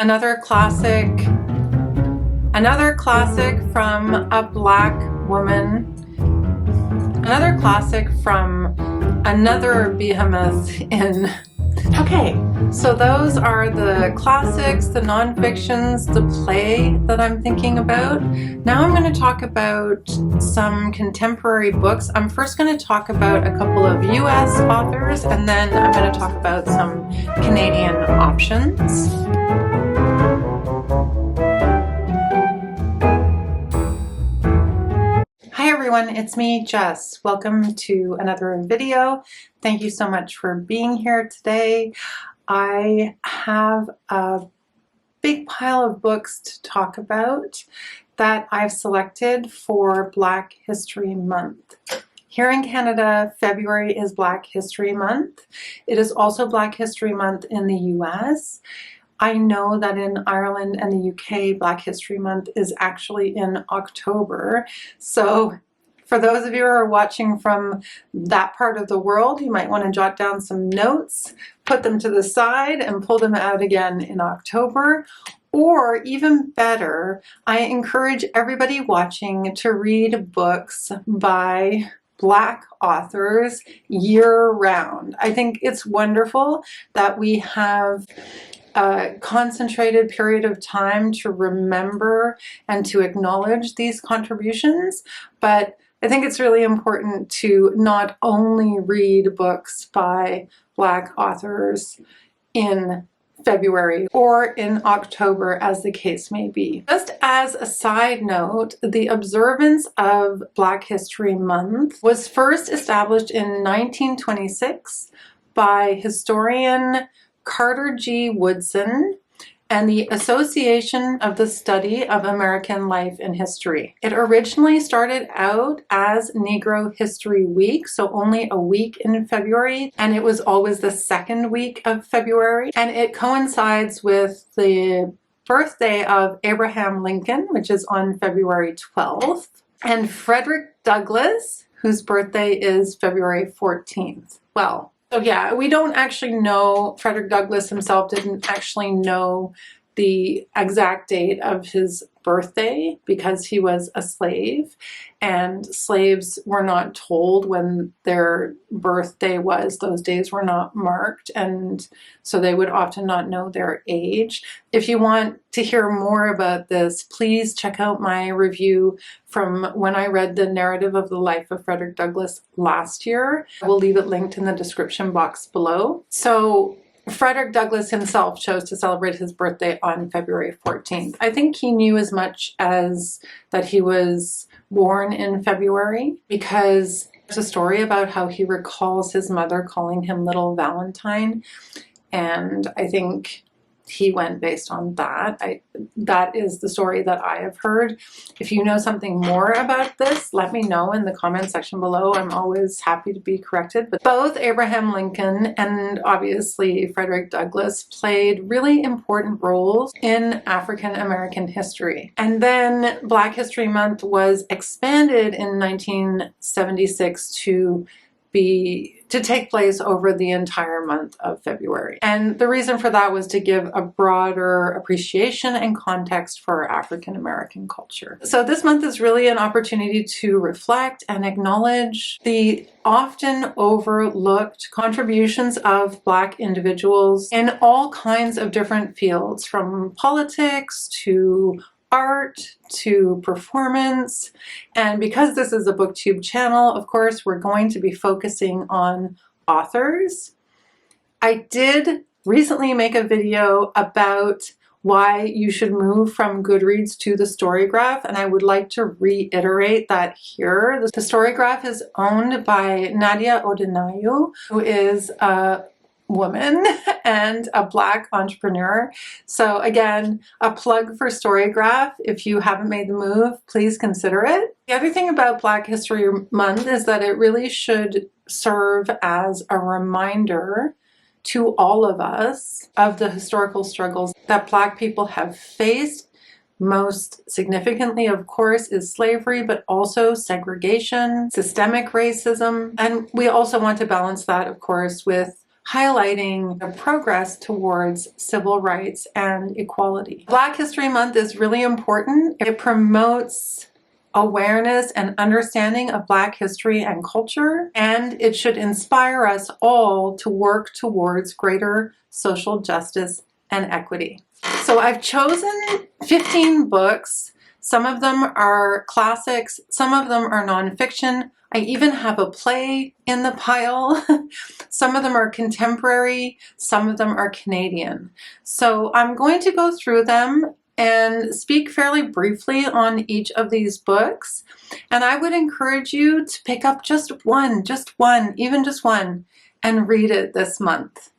Another classic from a Black woman. Another classic from another behemoth in... Okay, so those are the classics, the non-fictions, the play that I'm thinking about. Now I'm going to talk about some contemporary books. I'm first going to talk about a couple of US authors, and then I'm going to talk about some Canadian options. Hi everyone, it's me, Jess. Welcome to another video. Thank you so much for being here today. I have a big pile of books to talk about that I've selected for Black History Month. Here in Canada, February is Black History Month. It is also Black History Month in the US. I know that in Ireland and the UK, Black History Month is actually in October. So for those of you who are watching from that part of the world, you might want to jot down some notes, put them to the side, and pull them out again in October. Or even better, I encourage everybody watching to read books by Black authors year-round. I think it's wonderful that we have a concentrated period of time to remember and to acknowledge these contributions, but I think it's really important to not only read books by Black authors in February or in October, as the case may be. Just as a side note, the observance of Black History Month was first established in 1926 by historian Carter G. Woodson and the Association of the Study of American Life and History. It originally started out as Negro History Week, so only a week in February, and it was always the second week of February, and it coincides with the birthday of Abraham Lincoln, which is on February 12th, and Frederick Douglass, whose birthday is February 14th. Well, so yeah, we don't actually know, Frederick Douglass himself didn't actually know the exact date of his birthday because he was a slave, and slaves were not told when their birthday was. Those days were not marked, and so they would often not know their age. If you want to hear more about this, please check out my review from when I read the narrative of the life of Frederick Douglass last year. I will leave it linked in the description box below. So Frederick Douglass himself chose to celebrate his birthday on February 14th. I think he knew as much as that he was born in February, because there's a story about how he recalls his mother calling him Little Valentine, and I think he went based on that. That is the story that I have heard. If you know something more about this, let me know in the comment section below. I'm always happy to be corrected. But both Abraham Lincoln and obviously Frederick Douglass played really important roles in African American history. And then Black History Month was expanded in 1976 to take place over the entire month of February. And the reason for that was to give a broader appreciation and context for African American culture. So this month is really an opportunity to reflect and acknowledge the often overlooked contributions of Black individuals in all kinds of different fields, from politics to art to performance. And because this is a booktube channel, of course, we're going to be focusing on authors. I did recently make a video about why you should move from Goodreads to the Storygraph, and I would like to reiterate that here. The Storygraph is owned by Nadia Odenayo, who is a woman and a Black entrepreneur. So again, a plug for Storygraph. If you haven't made the move, please consider it. The other thing about Black History Month is that it really should serve as a reminder to all of us of the historical struggles that Black people have faced. Most significantly, of course, is slavery, but also segregation, systemic racism. And we also want to balance that, of course, with highlighting the progress towards civil rights and equality. Black History Month is really important. It promotes awareness and understanding of Black history and culture, and it should inspire us all to work towards greater social justice and equity. So I've chosen 15 books. Some of them are classics, some of them are nonfiction. I even have a play in the pile. Some of them are contemporary, some of them are Canadian. So I'm going to go through them and speak fairly briefly on each of these books. And I would encourage you to pick up just one, even just one, and read it this month.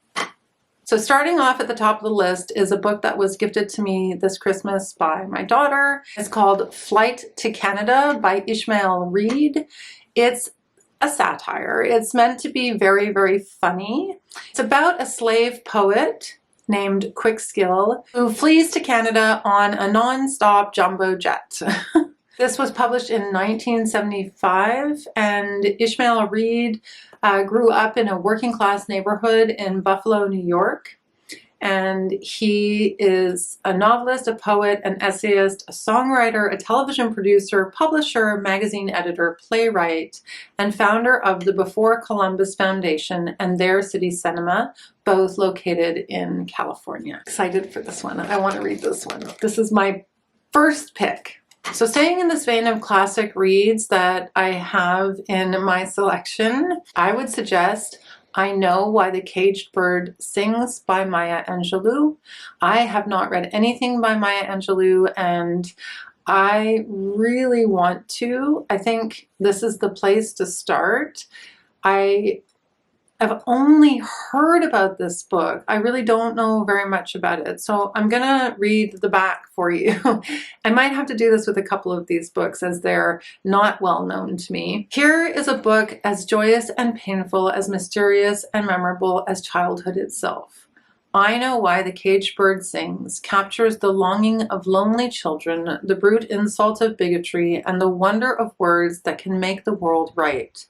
So starting off at the top of the list is a book that was gifted to me this Christmas by my daughter. It's called Flight to Canada by Ishmael Reid. It's a satire. It's meant to be very, very funny. It's about a slave poet named Quickskill, who flees to Canada on a non-stop jumbo jet. This was published in 1975, and Ishmael Reid grew up in a working class neighborhood in Buffalo, New York. And he is a novelist, a poet, an essayist, a songwriter, a television producer, publisher, magazine editor, playwright, and founder of the Before Columbus Foundation and Their City Cinema, both located in California. Excited for this one. I want to read this one. This is my first pick. So staying in this vein of classic reads that I have in my selection, I would suggest I Know Why the Caged Bird Sings by Maya Angelou. I have not read anything by Maya Angelou, and I really want to. I think this is the place to start. I've only heard about this book. I really don't know very much about it. So I'm gonna read the back for you. I might have to do this with a couple of these books as they're not well known to me. Here is a book as joyous and painful, as mysterious and memorable as childhood itself. I Know Why the Caged Bird Sings captures the longing of lonely children, the brute insult of bigotry, and the wonder of words that can make the world right.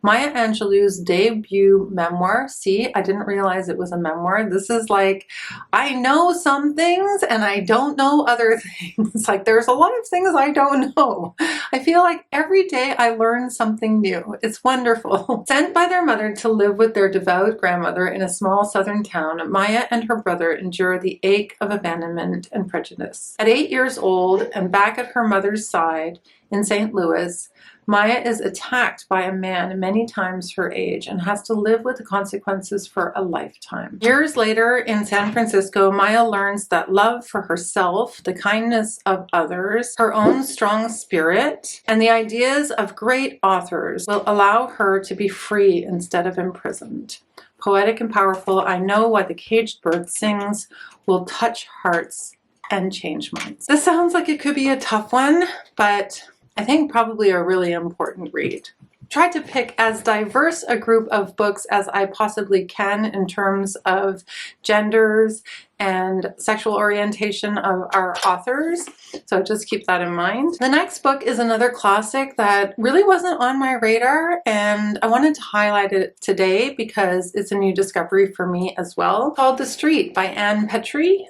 Maya Angelou's debut memoir. See, I didn't realize it was a memoir. This is like, I know some things and I don't know other things. Like there's a lot of things I don't know. I feel like every day I learn something new. It's wonderful. Sent by their mother to live with their devout grandmother in a small southern town, Maya and her brother endure the ache of abandonment and prejudice. At 8 years old and back at her mother's side in St. Louis, Maya is attacked by a man many times her age and has to live with the consequences for a lifetime. Years later in San Francisco, Maya learns that love for herself, the kindness of others, her own strong spirit, and the ideas of great authors will allow her to be free instead of imprisoned. Poetic and powerful, I Know Why the Caged Bird Sings will touch hearts and change minds. This sounds like it could be a tough one, but I think probably a really important read. Tried to pick as diverse a group of books as I possibly can in terms of genders and sexual orientation of our authors, so just keep that in mind. The next book is another classic that really wasn't on my radar, and I wanted to highlight it today because it's a new discovery for me as well, called The Street by Ann Petry.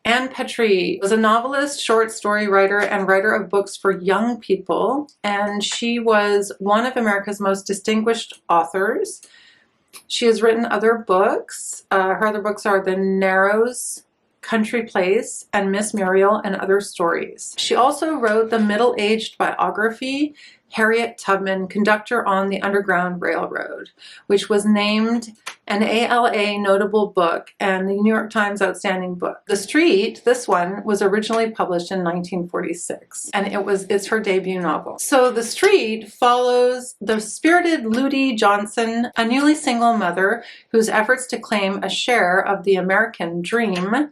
Ann Petry was a novelist, short story writer, and writer of books for young people, and she was one of America's most distinguished authors. She has written other books. Her other books are The Narrows, Country Place, and Miss Muriel and Other Stories. She also wrote the middle-aged biography, Harriet Tubman, Conductor on the Underground Railroad, which was named an ALA notable book and the New York Times Outstanding Book. The Street, this one, was originally published in 1946, and it's her debut novel. So The Street follows the spirited Ludi Johnson, a newly single mother whose efforts to claim a share of the American dream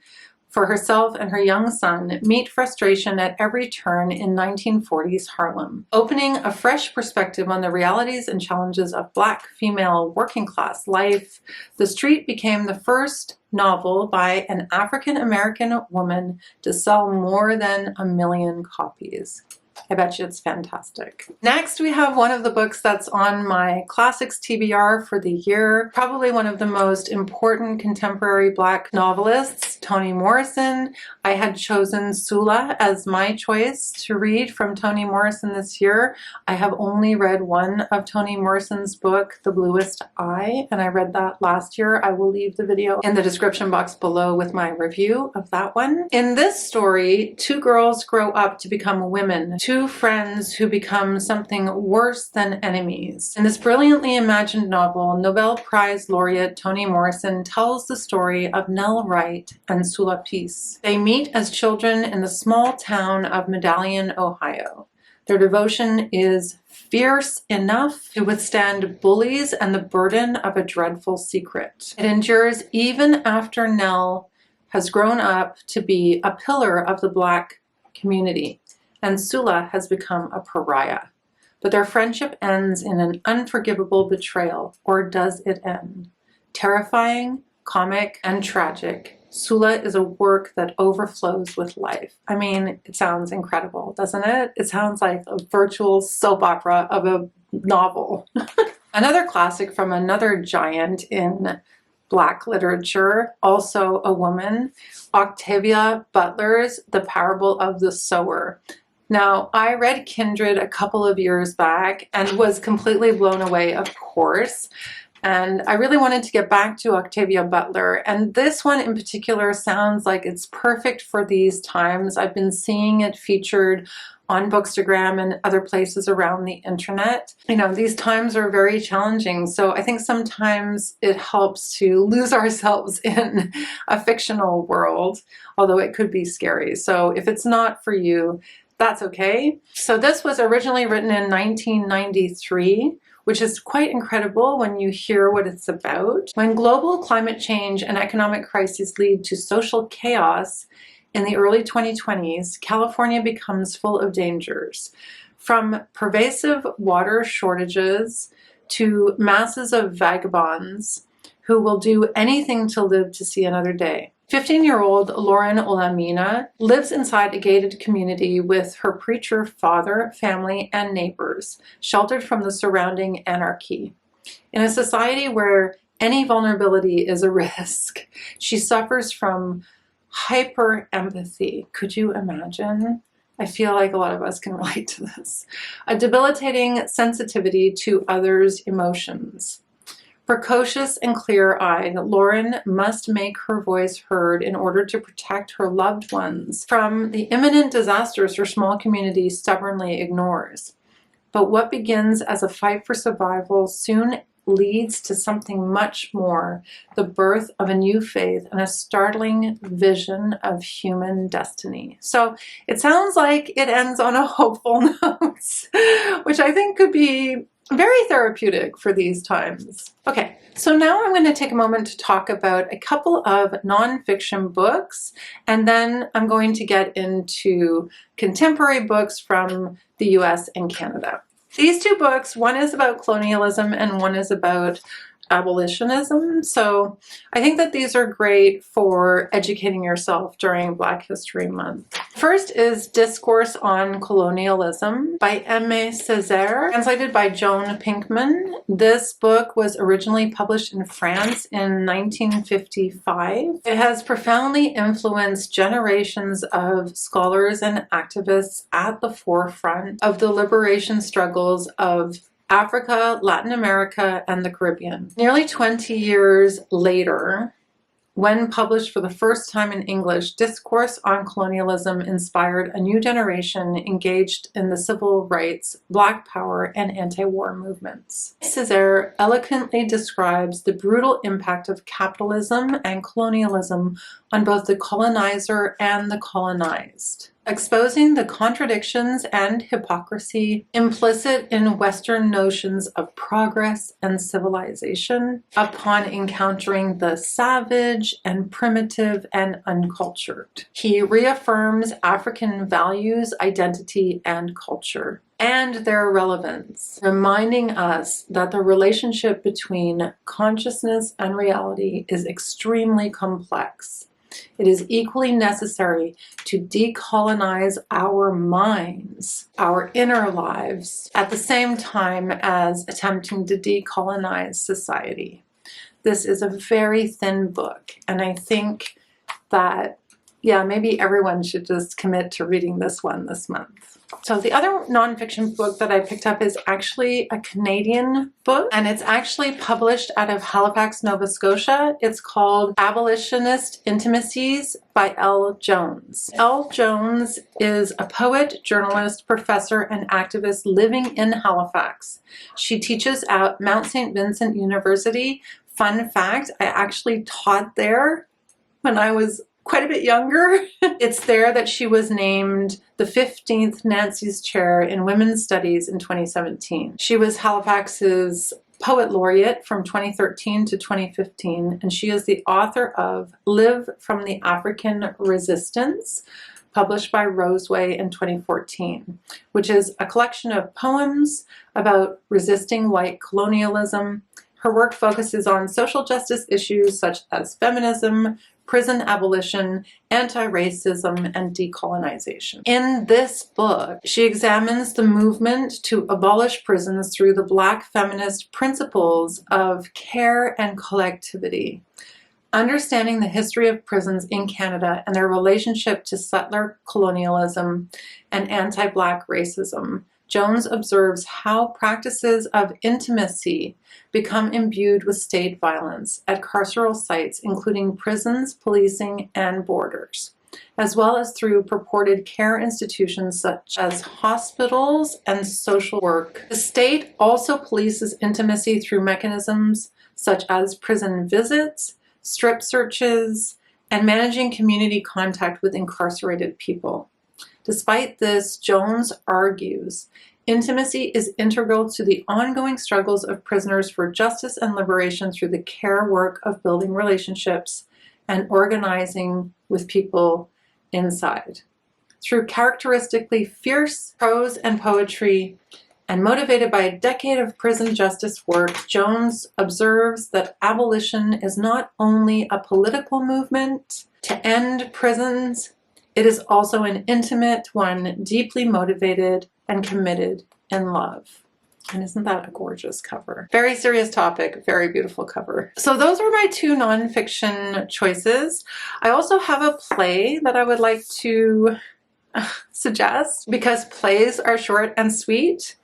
for herself and her young son meet frustration at every turn in 1940s Harlem. Opening a fresh perspective on the realities and challenges of Black female working class life, The Street became the first novel by an African American woman to sell more than 1 million copies. I bet you it's fantastic. Next, we have one of the books that's on my classics TBR for the year. Probably one of the most important contemporary Black novelists, Toni Morrison. I had chosen Sula as my choice to read from Toni Morrison this year. I have only read one of Toni Morrison's book, The Bluest Eye, and I read that last year. I will leave the video in the description box below with my review of that one. In this story, two girls grow up to become women, two friends who become something worse than enemies. In this brilliantly imagined novel, Nobel Prize laureate Toni Morrison tells the story of Nell Wright and Sula Peace. They meet as children in the small town of Medallion, Ohio. Their devotion is fierce enough to withstand bullies and the burden of a dreadful secret. It endures even after Nell has grown up to be a pillar of the Black community, and Sula has become a pariah. But their friendship ends in an unforgivable betrayal, or does it end? Terrifying, comic, and tragic, Sula is a work that overflows with life. I mean, it sounds incredible, doesn't it? It sounds like a virtual soap opera of a novel. Another classic from another giant in Black literature, also a woman, Octavia Butler's The Parable of the Sower. Now, I read Kindred a couple of years back and was completely blown away, of course. And I really wanted to get back to Octavia Butler. And this one in particular sounds like it's perfect for these times. I've been seeing it featured on Bookstagram and other places around the internet. You know, these times are very challenging. So I think sometimes it helps to lose ourselves in a fictional world, although it could be scary. So if it's not for you, that's okay. So this was originally written in 1993. Which is quite incredible when you hear what it's about. When global climate change and economic crises lead to social chaos in the early 2020s, California becomes full of dangers. From pervasive water shortages to masses of vagabonds who will do anything to live to see another day. 15-year-old Lauren Olamina lives inside a gated community with her preacher father, family, and neighbors, sheltered from the surrounding anarchy. In a society where any vulnerability is a risk, she suffers from hyper-empathy. Could you imagine? I feel like a lot of us can relate to this. A debilitating sensitivity to others' emotions. Precocious and clear-eyed, Lauren must make her voice heard in order to protect her loved ones from the imminent disasters her small community stubbornly ignores. But what begins as a fight for survival soon leads to something much more, the birth of a new faith and a startling vision of human destiny. So it sounds like it ends on a hopeful note, which I think could be very therapeutic for these times. Okay, so now I'm going to take a moment to talk about a couple of nonfiction books, and then I'm going to get into contemporary books from the US and Canada. These two books, one is about colonialism and one is about abolitionism. So I think that these are great for educating yourself during Black History Month. First is Discourse on Colonialism by Aimé Césaire, translated by Joan Pickmann. This book was originally published in France in 1955. It has profoundly influenced generations of scholars and activists at the forefront of the liberation struggles of Africa, Latin America, and the Caribbean. Nearly 20 years later, when published for the first time in English, Discourse on Colonialism inspired a new generation engaged in the civil rights, Black power, and anti-war movements. Césaire eloquently describes the brutal impact of capitalism and colonialism on both the colonizer and the colonized, exposing the contradictions and hypocrisy implicit in Western notions of progress and civilization upon encountering the savage and primitive and uncultured. He reaffirms African values, identity, and culture, and their relevance, reminding us that the relationship between consciousness and reality is extremely complex, It is equally necessary to decolonize our minds, our inner lives, at the same time as attempting to decolonize society. This is a very thin book, and I think that, yeah, maybe everyone should just commit to reading this one this month. So the other nonfiction book that I picked up is actually a Canadian book, and it's actually published out of Halifax, Nova Scotia. It's called Abolitionist Intimacies by Elle Jones. Elle Jones is a poet, journalist, professor, and activist living in Halifax. She teaches at Mount St. Vincent University. Fun fact, I actually taught there when I was quite a bit younger. It's there that she was named the 15th Nancy's Chair in Women's Studies in 2017. She was Halifax's Poet Laureate from 2013 to 2015, and she is the author of Live from the African Resistance, published by Roseway in 2014, which is a collection of poems about resisting white colonialism. Her work focuses on social justice issues such as feminism, prison abolition, anti-racism, and decolonization. In this book, she examines the movement to abolish prisons through the Black feminist principles of care and collectivity. Understanding the history of prisons in Canada and their relationship to settler colonialism and anti-Black racism, Jones observes how practices of intimacy become imbued with state violence at carceral sites, including prisons, policing, and borders, as well as through purported care institutions such as hospitals and social work. The state also polices intimacy through mechanisms such as prison visits, strip searches, and managing community contact with incarcerated people. Despite this, Jones argues intimacy is integral to the ongoing struggles of prisoners for justice and liberation through the care work of building relationships and organizing with people inside. Through characteristically fierce prose and poetry, and motivated by a decade of prison justice work, Jones observes that abolition is not only a political movement to end prisons, it is also an intimate one, deeply motivated and committed in love. And isn't that a gorgeous cover? Very serious topic, very beautiful cover. So those are my two nonfiction choices. I also have a play that I would like to suggest because plays are short and sweet.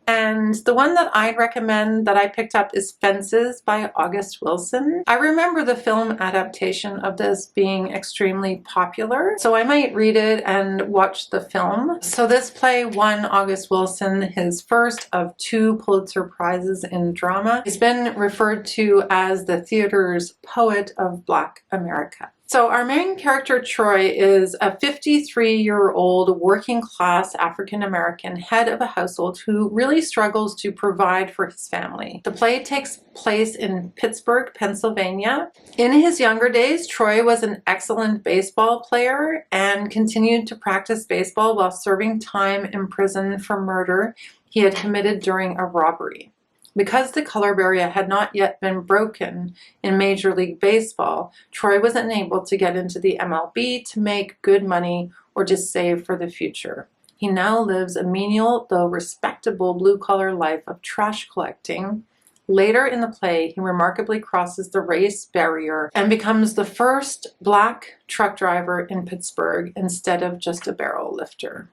And the one that I'd recommend that I picked up is Fences by August Wilson. I remember the film adaptation of this being extremely popular, so I might read it and watch the film. So this play won August Wilson his first of 2 Pulitzer Prizes in drama. He's been referred to as the theater's poet of Black America. So our main character, Troy, is a 53-year-old working-class African-American head of a household who really struggles to provide for his family. The play takes place in Pittsburgh, Pennsylvania. In his younger days, Troy was an excellent baseball player and continued to practice baseball while serving time in prison for murder he had committed during a robbery. Because the color barrier had not yet been broken in Major League Baseball, Troy was unable to get into the MLB to make good money or to save for the future. He now lives a menial, though respectable, blue-collar life of trash collecting. Later in the play, he remarkably crosses the race barrier and becomes the first Black truck driver in Pittsburgh instead of just a barrel lifter.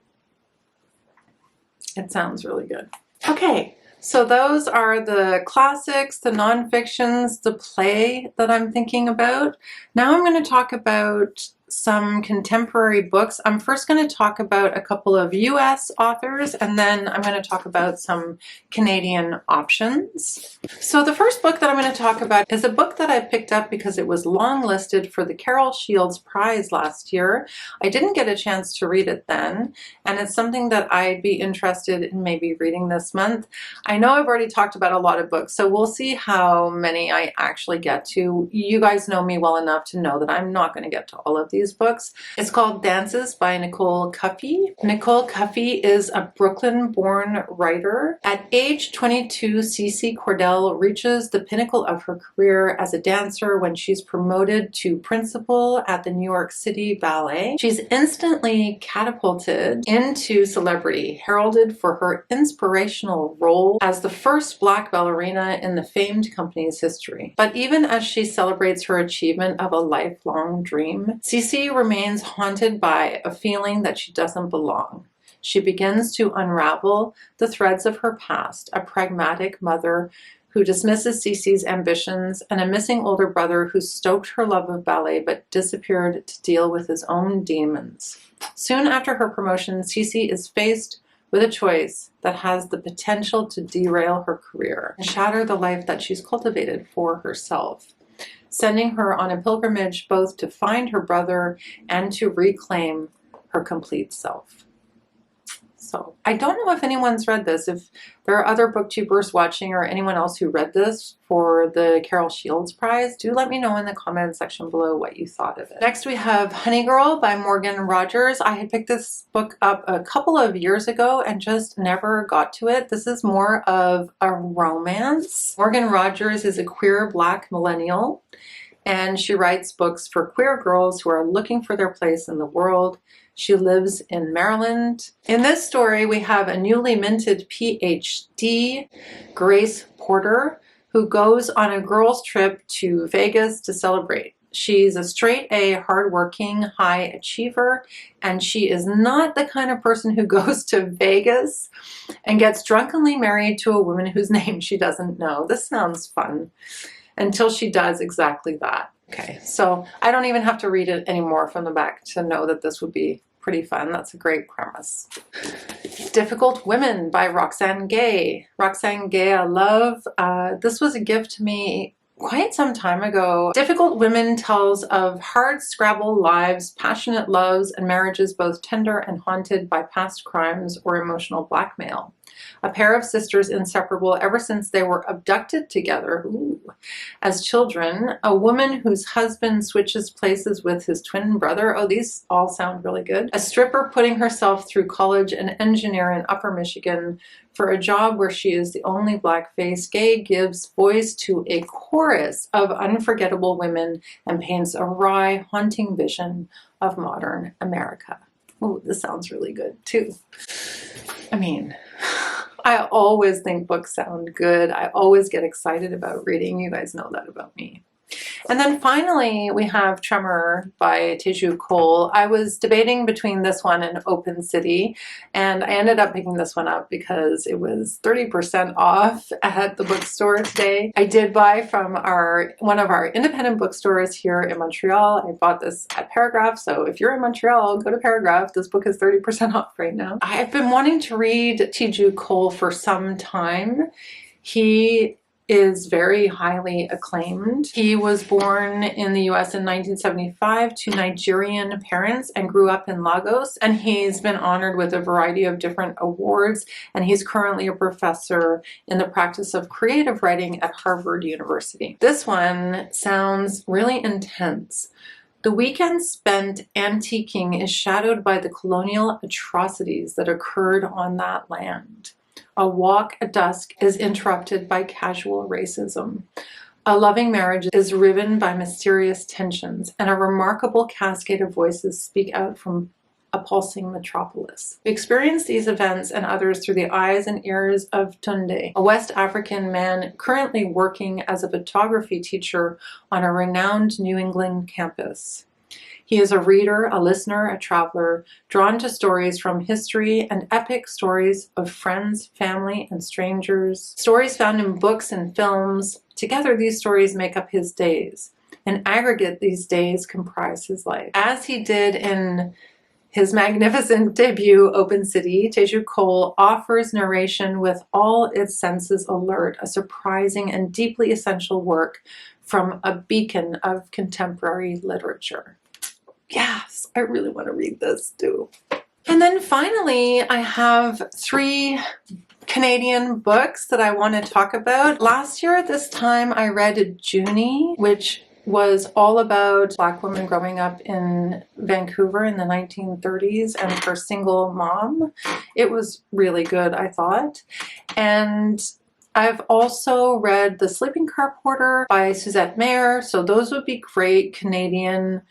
It sounds really good. Okay. So those are the classics, the nonfictions, the play that I'm thinking about. Now I'm going to talk about some contemporary books. I'm first going to talk about a couple of US authors, and then I'm going to talk about some Canadian options. So the first book that I'm going to talk about is a book that I picked up because it was long listed for the Carol Shields Prize last year. I didn't get a chance to read it then, and it's something that I'd be interested in maybe reading this month. I know I've already talked about a lot of books, so we'll see how many I actually get to. You guys know me well enough to know that I'm not going to get to all of these these books. It's called Dances by Nicole Cuffy. Nicole Cuffy is a Brooklyn-born writer. At age 22, Cece Cordell reaches the pinnacle of her career as a dancer when she's promoted to principal at the New York City Ballet. She's instantly catapulted into celebrity, heralded for her inspirational role as the first Black ballerina in the famed company's history. But even as she celebrates her achievement of a lifelong dream, Cece remains haunted by a feeling that she doesn't belong. She begins to unravel the threads of her past, a pragmatic mother who dismisses Cece's ambitions, and a missing older brother who stoked her love of ballet but disappeared to deal with his own demons. Soon after her promotion, Cece is faced with a choice that has the potential to derail her career and shatter the life that she's cultivated for herself, sending her on a pilgrimage both to find her brother and to reclaim her complete self. So I don't know if anyone's read this. If there are other booktubers watching or anyone else who read this for the Carol Shields Prize, do let me know in the comment section below what you thought of it. Next we have Honey Girl by Morgan Rogers. I had picked this book up a couple of years ago and just never got to it. This is more of a romance. Morgan Rogers is a queer Black millennial, and she writes books for queer girls who are looking for their place in the world. She lives in Maryland. In this story, we have a newly minted PhD, Grace Porter, who goes on a girls' trip to Vegas to celebrate. She's a straight-A, hardworking, high achiever, and she is not the kind of person who goes to Vegas and gets drunkenly married to a woman whose name she doesn't know. This sounds fun, until she does exactly that. Okay, so I don't even have to read it anymore from the back to know that this would be pretty fun. That's a great premise. Difficult Women by Roxanne Gay. Roxanne Gay, I love. This was a gift to me quite some time ago. Difficult Women tells of hard scrabble lives, passionate loves, and marriages both tender and haunted by past crimes or emotional blackmail. A pair of sisters inseparable ever since they were abducted together as children, a woman whose husband switches places with his twin brother. Oh, these all sound really good. A stripper putting herself through college, an engineer in Upper Michigan for a job where she is the only Black face. Gay gives voice to a chorus of unforgettable women and paints a wry, haunting vision of modern America. Oh, this sounds really good too. I mean, I always think books sound good. I always get excited about reading. You guys know that about me. And then finally, we have Tremor by Teju Cole. I was debating between this one and Open City, and I ended up picking this one up because it was 30% off at the bookstore today. I did buy from one of our independent bookstores here in Montreal. I bought this at Paragraph, so if you're in Montreal, go to Paragraph. This book is 30% off right now. I've been wanting to read Teju Cole for some time. He is very highly acclaimed. He was born in the US in 1975 to Nigerian parents and grew up in Lagos, and he's been honored with a variety of different awards, and he's currently a professor in the practice of creative writing at Harvard University. This one sounds really intense. The weekend spent antiquing is shadowed by the colonial atrocities that occurred on that land. A walk at dusk is interrupted by casual racism. A loving marriage is riven by mysterious tensions, and a remarkable cascade of voices speak out from a pulsing metropolis. We experience these events and others through the eyes and ears of Tunde, a West African man currently working as a photography teacher on a renowned New England campus. He is a reader, a listener, a traveler, drawn to stories from history and epic stories of friends, family, and strangers. Stories found in books and films. Together, these stories make up his days. In aggregate, these days comprise his life. As he did in his magnificent debut, Open City, Teju Cole offers narration with all its senses alert, a surprising and deeply essential work from a beacon of contemporary literature. Yes, I really want to read this too. And then finally, I have 3 Canadian books that I want to talk about. Last year at this time, I read Junie, which was all about Black women growing up in Vancouver in the 1930s and her single mom. It was really good, I thought. And I've also read The Sleeping Car Porter by Suzette Mayer, so those would be great Canadian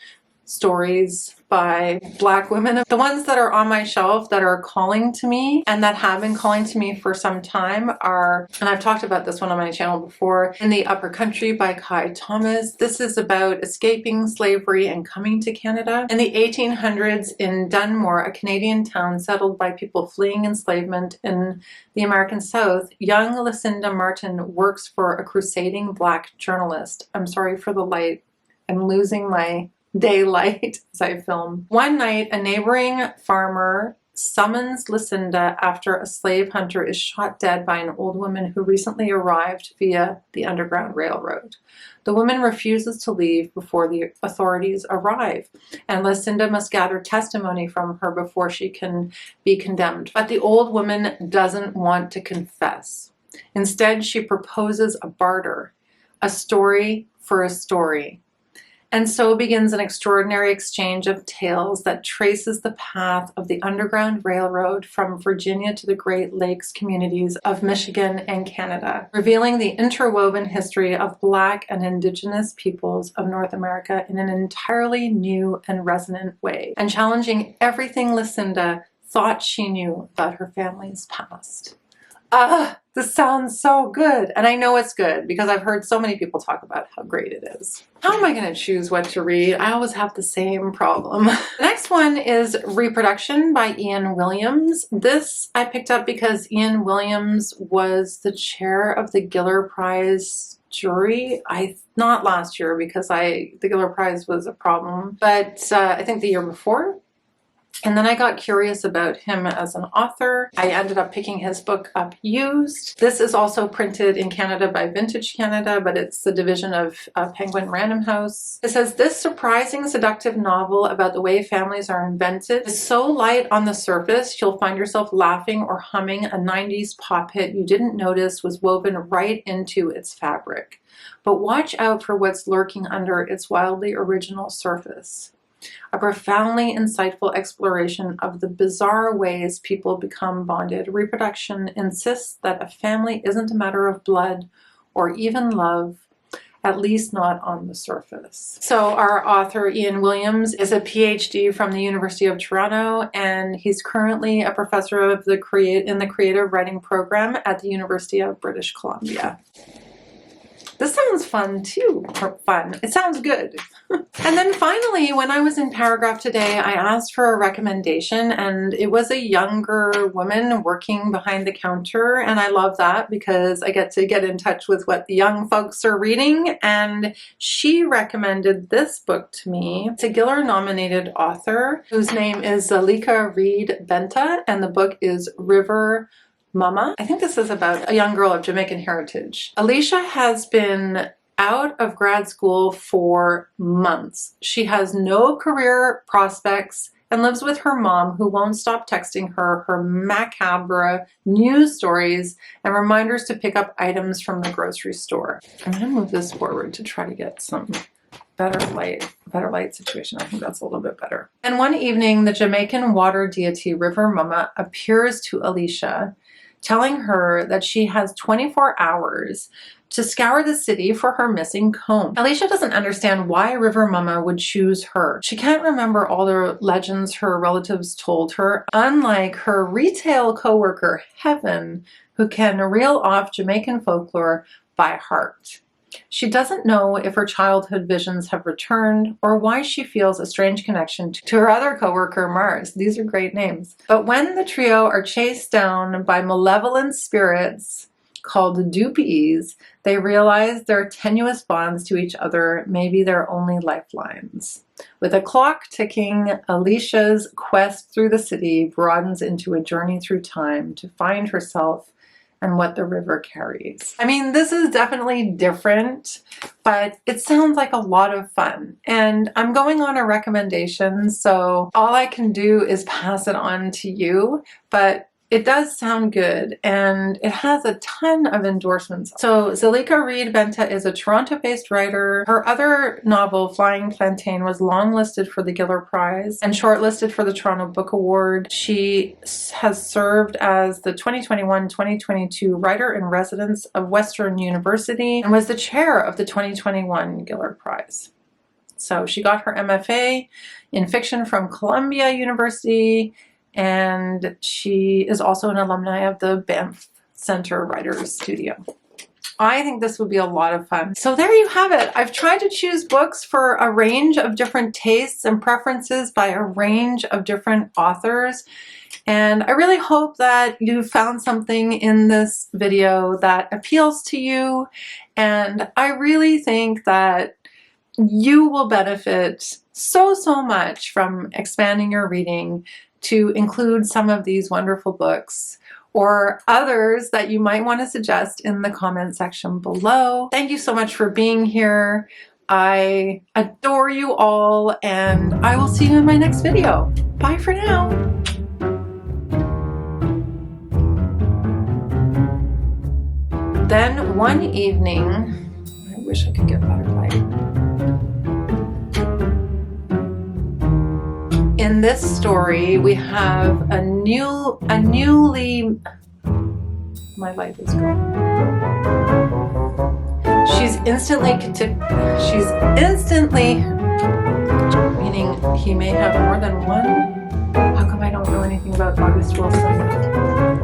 stories by Black women. The ones that are on my shelf that are calling to me and that have been calling to me for some time are, and I've talked about this one on my channel before, In the Upper Country by Kai Thomas. This is about escaping slavery and coming to Canada. In the 1800s in Dunmore, a Canadian town settled by people fleeing enslavement in the American South, young Lucinda Martin works for a crusading Black journalist. I'm sorry for the light. I'm losing my daylight as I film. One night, a neighboring farmer summons Lucinda after a slave hunter is shot dead by an old woman who recently arrived via the Underground Railroad. The woman refuses to leave before the authorities arrive, and Lucinda must gather testimony from her before she can be condemned. But the old woman doesn't want to confess. Instead, she proposes a barter, a story for a story. And so begins an extraordinary exchange of tales that traces the path of the Underground Railroad from Virginia to the Great Lakes communities of Michigan and Canada, revealing the interwoven history of Black and Indigenous peoples of North America in an entirely new and resonant way, and challenging everything Lucinda thought she knew about her family's past. This sounds so good. And I know it's good because I've heard so many people talk about how great it is. How am I going to choose what to read? I always have the same problem. The next one is Reproduction by Ian Williams. This I picked up because Ian Williams was the chair of the Giller Prize jury. Not last year because the Giller Prize was a problem, but I think the year before. And then I got curious about him as an author. I ended up picking his book up used. This is also printed in Canada by Vintage Canada, but it's the division of Penguin Random House. It says, this surprising, seductive novel about the way families are invented is so light on the surface, you'll find yourself laughing or humming a 90s pop hit you didn't notice was woven right into its fabric. But watch out for what's lurking under its wildly original surface. A profoundly insightful exploration of the bizarre ways people become bonded. Reproduction insists that a family isn't a matter of blood or even love, at least not on the surface. So our author, Ian Williams, is a PhD from the University of Toronto, and he's currently a professor of in the creative writing program at the University of British Columbia. This sounds fun too, or fun. It sounds good. And then finally, when I was in Paragraph today, I asked for a recommendation, and it was a younger woman working behind the counter. And I love that because I get to get in touch with what the young folks are reading. And she recommended this book to me. It's a Giller nominated author whose name is Zalika Reid-Benta, and the book is River Mumma. I think this is about a young girl of Jamaican heritage. Alicia has been out of grad school for months. She has no career prospects and lives with her mom, who won't stop texting her macabre news stories and reminders to pick up items from the grocery store. I'm gonna move this forward to try to get some better light situation. I think that's a little bit better. And one evening, the Jamaican water deity River Mumma appears to Alicia, telling her that she has 24 hours to scour the city for her missing comb. Alicia doesn't understand why River Mumma would choose her. She can't remember all the legends her relatives told her, unlike her retail coworker, Heaven, who can reel off Jamaican folklore by heart. She doesn't know if her childhood visions have returned or why she feels a strange connection to her other coworker, Mars. These are great names. But when the trio are chased down by malevolent spirits called Doopies, they realize their tenuous bonds to each other may be their only lifelines. With a clock ticking, Alicia's quest through the city broadens into a journey through time to find herself and what the river carries. I mean, this is definitely different, but it sounds like a lot of fun. And I'm going on a recommendation, so all I can do is pass it on to you. But it does sound good, and it has a ton of endorsements. So Zalika Reid-Benta is a Toronto-based writer. Her other novel, Flying Plantain, was longlisted for the Giller Prize and shortlisted for the Toronto Book Award. She has served as the 2021-2022 Writer-in-Residence of Western University and was the chair of the 2021 Giller Prize. So she got her MFA in fiction from Columbia University, and she is also an alumni of the Banff Center Writers Studio. I think this would be a lot of fun. So there you have it. I've tried to choose books for a range of different tastes and preferences by a range of different authors. And I really hope that you found something in this video that appeals to you. And I really think that you will benefit so much from expanding your reading to include some of these wonderful books or others that you might want to suggest in the comment section below. Thank you so much for being here. I adore you all, and I will see you in my next video. Bye for now. Then one evening, I wish I could get better light. In this story, we have a newly, my light is gone. She's instantly, meaning he may have more than one. How come I don't know anything about August Wilson?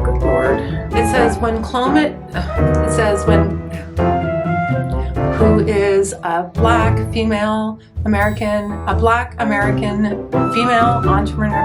Good Lord. It says who is a black American female entrepreneur.